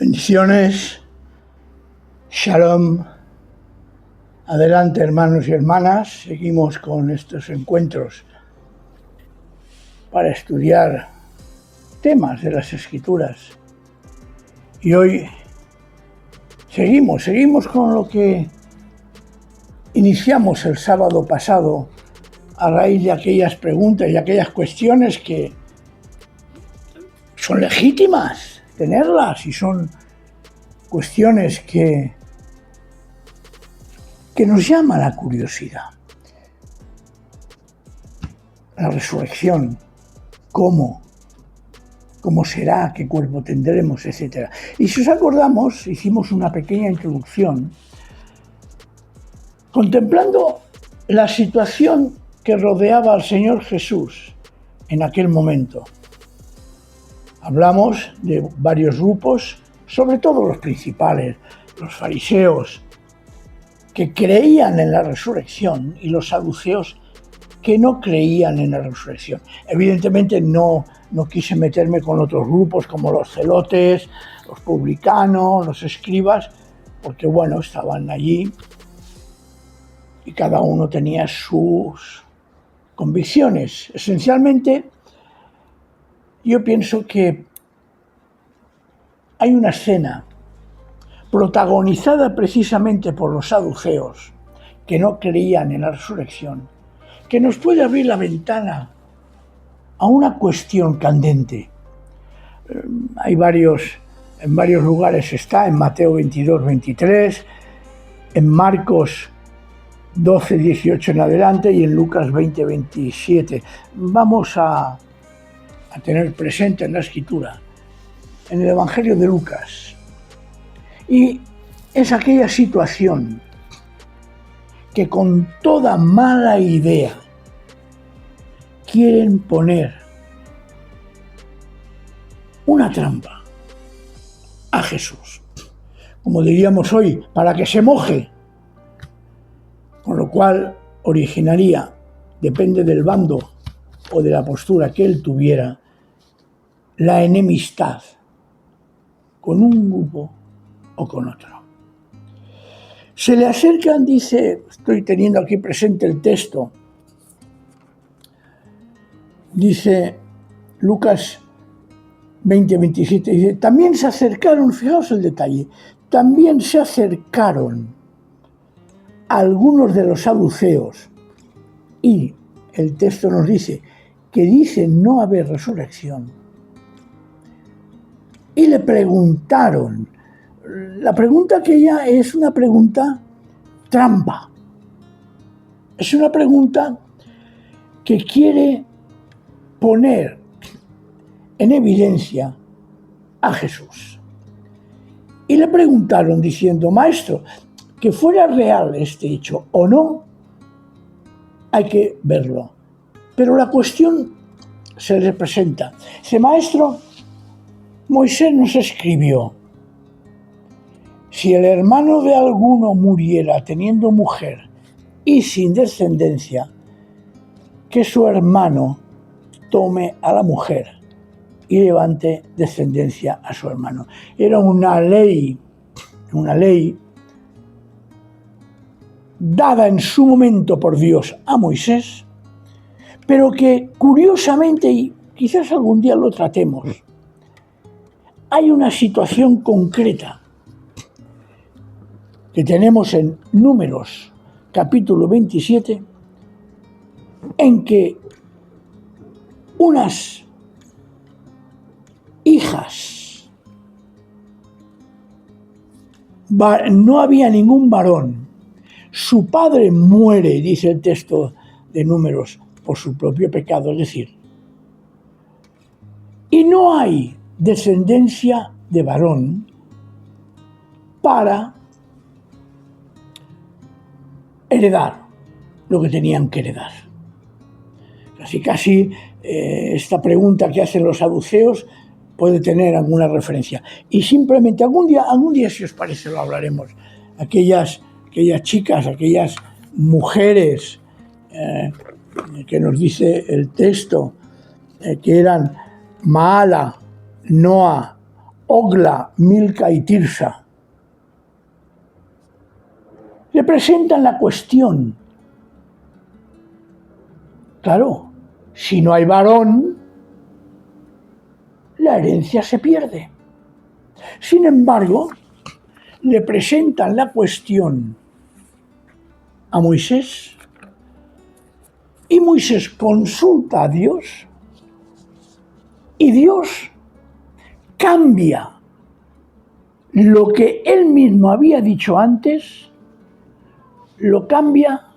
Bendiciones, Shalom, adelante hermanos y hermanas, seguimos con estos encuentros para estudiar temas de las Escrituras y hoy seguimos con lo que iniciamos el sábado pasado a raíz de aquellas preguntas y aquellas cuestiones que son legítimas tenerlas y son cuestiones que nos llama la curiosidad. La resurrección, cómo será, qué cuerpo tendremos, etc. Y si os acordamos, hicimos una pequeña introducción contemplando la situación que rodeaba al Señor Jesús en aquel momento. Hablamos de varios grupos, sobre todo los principales, los fariseos, que creían en la resurrección, y los saduceos que no creían en la resurrección. Evidentemente no quise meterme con otros grupos como los celotes, los publicanos, los escribas, porque bueno, estaban allí y cada uno tenía sus convicciones. Esencialmente, yo pienso que hay una escena protagonizada precisamente por los saduceos, que no creían en la resurrección, que nos puede abrir la ventana a una cuestión candente. En varios lugares está, en Mateo 22, 23, en Marcos 12, 18 en adelante y en Lucas 20, 27. Vamos a tener presente en la Escritura, en el Evangelio de Lucas. Y es aquella situación que con toda mala idea quieren poner una trampa a Jesús, como diríamos hoy, para que se moje, con lo cual originaría, depende del bando o de la postura que él tuviera, la enemistad con un grupo o con otro. Se le acercan, dice, estoy teniendo aquí presente el texto, dice Lucas 20, 27, dice, también se acercaron, fijaos el detalle, también se acercaron algunos de los saduceos, y el texto nos dice que dicen no haber resurrección, y le preguntaron. La pregunta que ella es una pregunta trampa, es una pregunta que quiere poner en evidencia a Jesús. Y le preguntaron diciendo, maestro, que fuera real este hecho o no, hay que verlo. Pero la cuestión se le presenta. Dice, maestro, Moisés nos escribió, si el hermano de alguno muriera teniendo mujer y sin descendencia, que su hermano tome a la mujer y levante descendencia a su hermano. Era una ley dada en su momento por Dios a Moisés, pero que curiosamente, y quizás algún día lo tratemos, hay una situación concreta que tenemos en Números, capítulo 27, en que unas hijas, no había ningún varón, su padre muere, dice el texto de Números, por su propio pecado, es decir, y no hay descendencia de varón para heredar lo que tenían que heredar. Casi esta pregunta que hacen los saduceos puede tener alguna referencia. Y simplemente algún día si os parece lo hablaremos. Aquellas chicas, aquellas mujeres que nos dice el texto que eran Maala, Noa, Ogla, Milca y Tirsa, representan la cuestión. Claro, si no hay varón, la herencia se pierde. Sin embargo, representan la cuestión a Moisés y Moisés consulta a Dios y Dios cambia lo que él mismo había dicho antes, lo cambia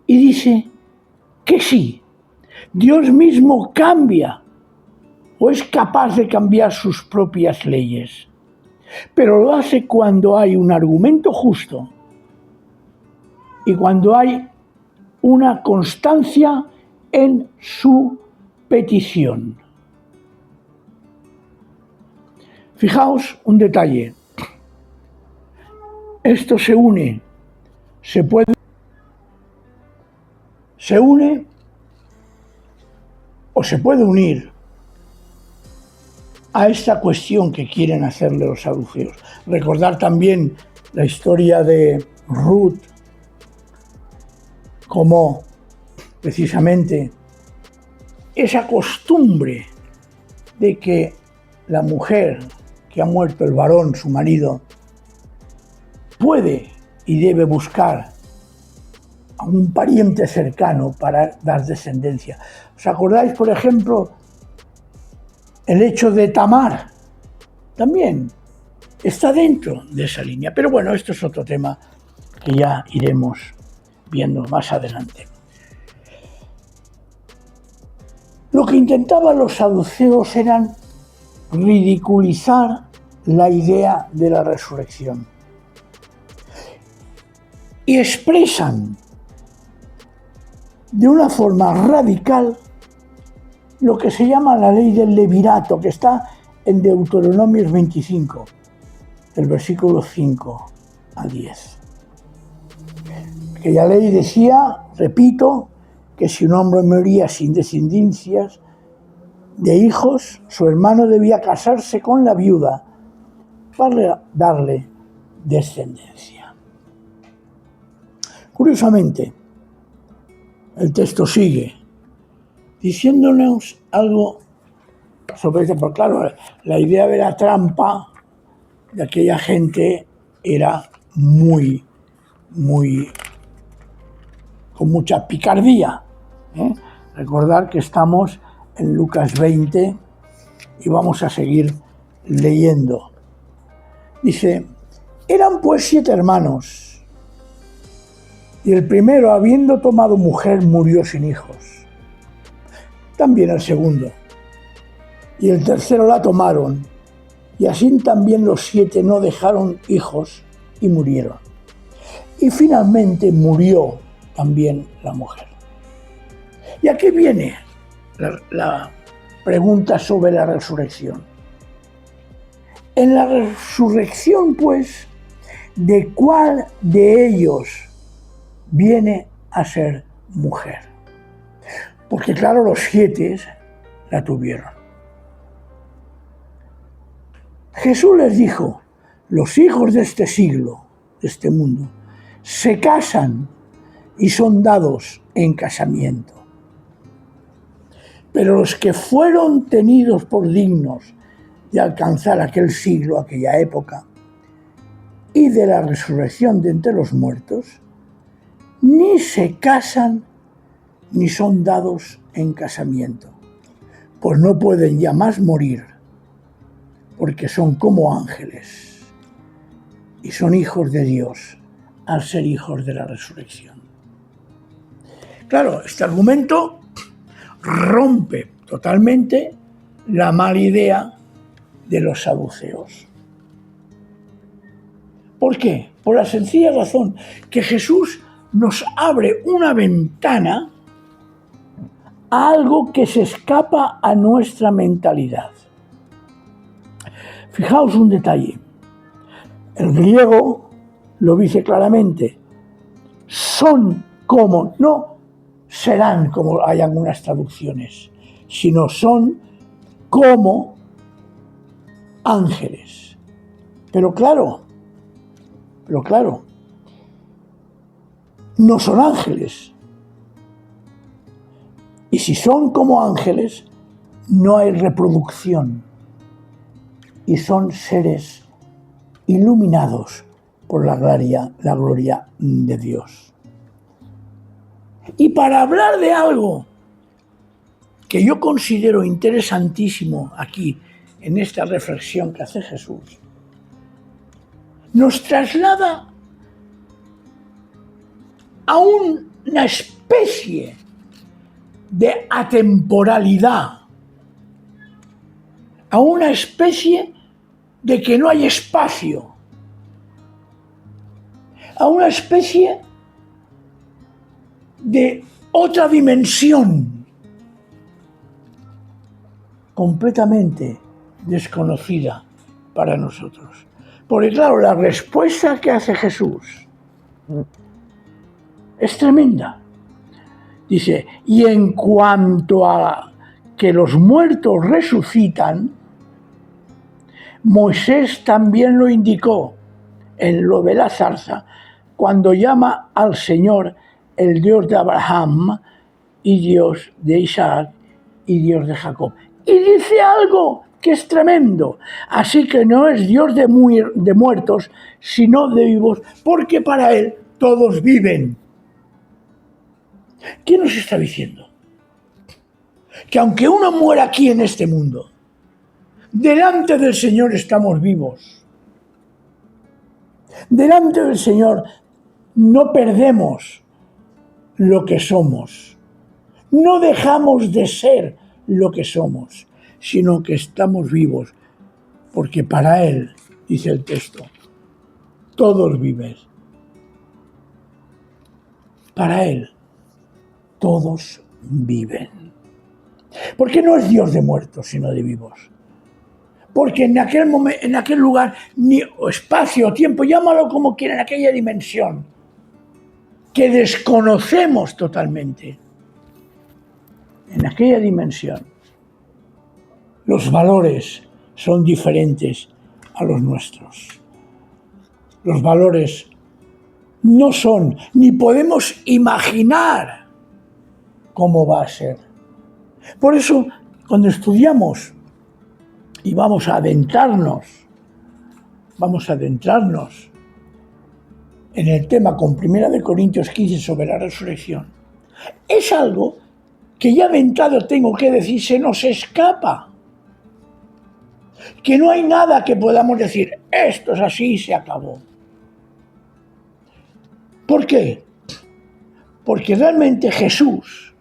y dice que sí, Dios mismo cambia o es capaz de cambiar sus propias leyes, pero lo hace cuando hay un argumento justo y cuando hay una constancia en su petición. Fijaos un detalle. Esto se une o se puede unir a esta cuestión que quieren hacerle los saduceos. Recordar también la historia de Ruth, como precisamente esa costumbre de que la mujer que ha muerto, el varón, su marido, puede y debe buscar a un pariente cercano para dar descendencia. ¿Os acordáis, por ejemplo, el hecho de Tamar? También está dentro de esa línea. Pero bueno, esto es otro tema que ya iremos viendo más adelante. Lo que intentaban los saduceos eran ridiculizar la idea de la resurrección. Y expresan de una forma radical lo que se llama la ley del levirato, que está en Deuteronomio 25, del versículo 5 al 10. Aquella ley decía, repito, que si un hombre moría sin descendencias de hijos, su hermano debía casarse con la viuda para darle descendencia. Curiosamente, el texto sigue diciéndonos algo sobre esto, porque claro, la idea de la trampa de aquella gente era con mucha picardía. Recordar que estamos en Lucas 20 y vamos a seguir leyendo. Dice, eran pues 7 hermanos, y el primero, habiendo tomado mujer, murió sin hijos. También el segundo. Y el tercero la tomaron, y así también los 7 no dejaron hijos y murieron. Y finalmente murió también la mujer. ¿Y a qué viene la pregunta sobre la resurrección? En la resurrección, pues, ¿de cuál de ellos viene a ser mujer? Porque claro, los 7 la tuvieron. Jesús les dijo, los hijos de este siglo, de este mundo, se casan y son dados en casamiento. Pero los que fueron tenidos por dignos de alcanzar aquel siglo, aquella época, y de la resurrección de entre los muertos, ni se casan ni son dados en casamiento, pues no pueden ya más morir, porque son como ángeles y son hijos de Dios al ser hijos de la resurrección. Claro, este argumento rompe totalmente la mala idea de los saduceos. ¿Por qué? Por la sencilla razón que Jesús nos abre una ventana a algo que se escapa a nuestra mentalidad. Fijaos un detalle. El griego lo dice claramente. Son como, no serán como hay algunas traducciones, sino son como ángeles. Pero claro, no son ángeles. Y si son como ángeles, no hay reproducción. Y son seres iluminados por la gloria de Dios. Y para hablar de algo que yo considero interesantísimo aquí, en esta reflexión que hace Jesús, nos traslada a una especie de atemporalidad, a una especie de que no hay espacio, a una especie de otra dimensión completamente desconocida para nosotros. Porque claro, la respuesta que hace Jesús es tremenda. Dice, y en cuanto a que los muertos resucitan, Moisés también lo indicó en lo de la zarza, cuando llama al Señor el Dios de Abraham y Dios de Isaac y Dios de Jacob. Y dice algo que es tremendo. Así que no es Dios de muertos, sino de vivos, porque para Él todos viven. ¿Qué nos está diciendo? Que aunque uno muera aquí en este mundo, delante del Señor estamos vivos. Delante del Señor no perdemos lo que somos. No dejamos de ser lo que somos, sino que estamos vivos, porque para Él, dice el texto, todos viven. Para Él, todos viven. Porque no es Dios de muertos, sino de vivos. Porque en aquel lugar, ni espacio o tiempo, llámalo como quieran, en aquella dimensión, que desconocemos totalmente, en aquella dimensión, los valores son diferentes a los nuestros. Los valores no son, ni podemos imaginar cómo va a ser. Por eso, cuando estudiamos y vamos a adentrarnos en el tema con 1 Corintios 15 sobre la resurrección, es algo que ya de entrada tengo que decir, se nos escapa. Que no hay nada que podamos decir, esto es así y se acabó. ¿Por qué? Porque realmente Jesús,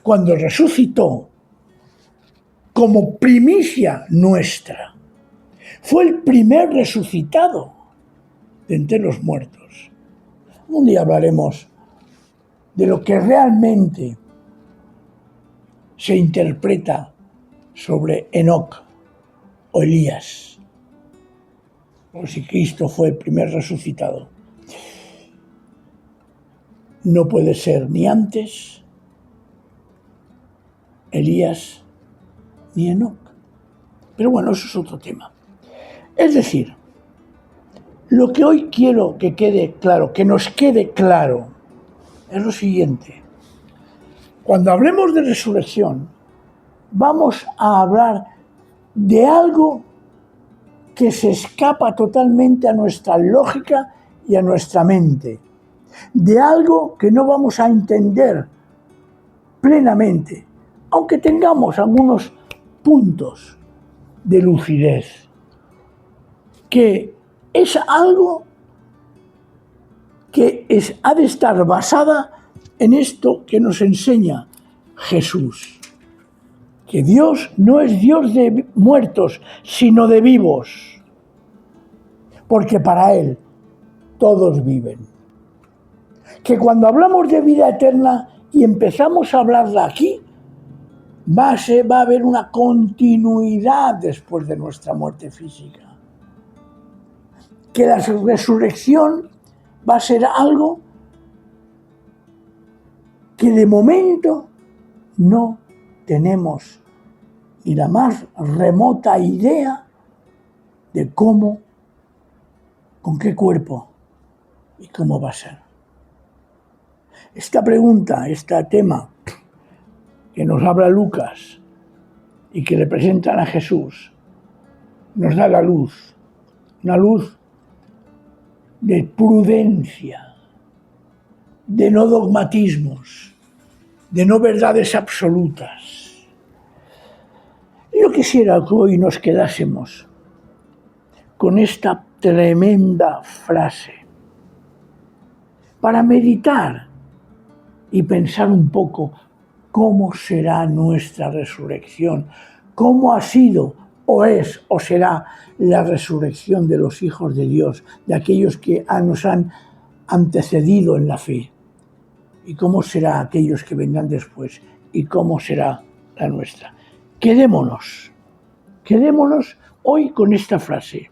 cuando resucitó, como primicia nuestra, fue el primer resucitado de entre los muertos. Un día hablaremos de lo que realmente se interpreta sobre Enoc o Elías, o si Cristo fue el primer resucitado. No puede ser ni antes Elías ni Enoc. Pero bueno, eso es otro tema. Es decir, lo que hoy quiero que quede claro, que nos quede claro, es lo siguiente. Cuando hablemos de resurrección, vamos a hablar de algo que se escapa totalmente a nuestra lógica y a nuestra mente. De algo que no vamos a entender plenamente, aunque tengamos algunos puntos de lucidez, que es algo que ha de estar basada en esto que nos enseña Jesús, que Dios no es Dios de muertos, sino de vivos, porque para Él todos viven. Que cuando hablamos de vida eterna y empezamos a hablarla aquí, va a haber una continuidad después de nuestra muerte física. Que la resurrección va a ser algo que de momento no tenemos ni la más remota idea de cómo, con qué cuerpo y cómo va a ser. Esta pregunta, este tema que nos habla Lucas y que le presentan a Jesús, nos da la luz, una luz de prudencia, de no dogmatismos, de no verdades absolutas. Yo quisiera que hoy nos quedásemos con esta tremenda frase para meditar y pensar un poco cómo será nuestra resurrección, cómo ha sido o es o será la resurrección de los hijos de Dios, de aquellos que nos han antecedido en la fe, y cómo será aquellos que vendrán después y cómo será la nuestra. Quedémonos hoy con esta frase.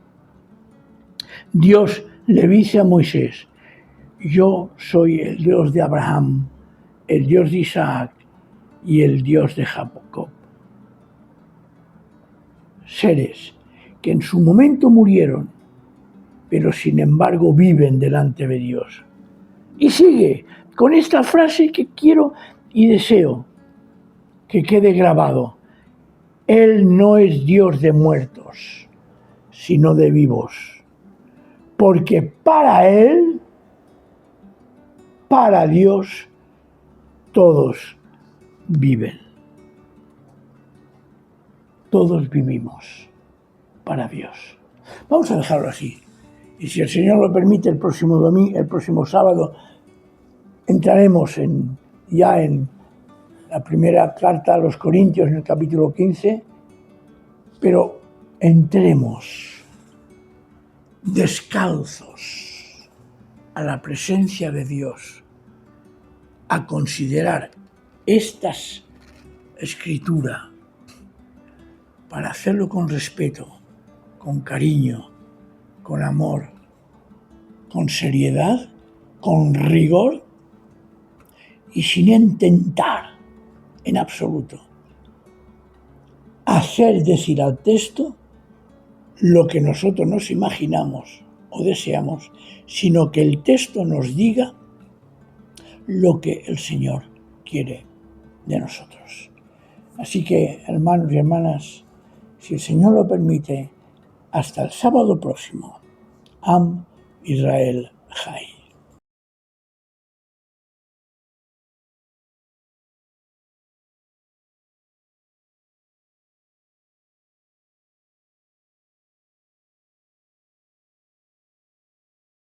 Dios le dice a Moisés: yo soy el Dios de Abraham, el Dios de Isaac y el Dios de Jacob. Seres que en su momento murieron, pero sin embargo viven delante de Dios. Y sigue con esta frase que quiero y deseo que quede grabado: Él no es Dios de muertos, sino de vivos. Porque para Él, para Dios, todos viven. Todos vivimos para Dios. Vamos a dejarlo así. Y si el Señor lo permite, el próximo sábado, entraremos ya en la primera carta a los Corintios, en el capítulo 15, pero entremos descalzos a la presencia de Dios, a considerar estas escrituras, para hacerlo con respeto, con cariño, con amor, con seriedad, con rigor y sin intentar en absoluto hacer decir al texto lo que nosotros nos imaginamos o deseamos, sino que el texto nos diga lo que el Señor quiere de nosotros. Así que, hermanos y hermanas, si el Señor lo permite, hasta el sábado próximo. Am Israel Chai.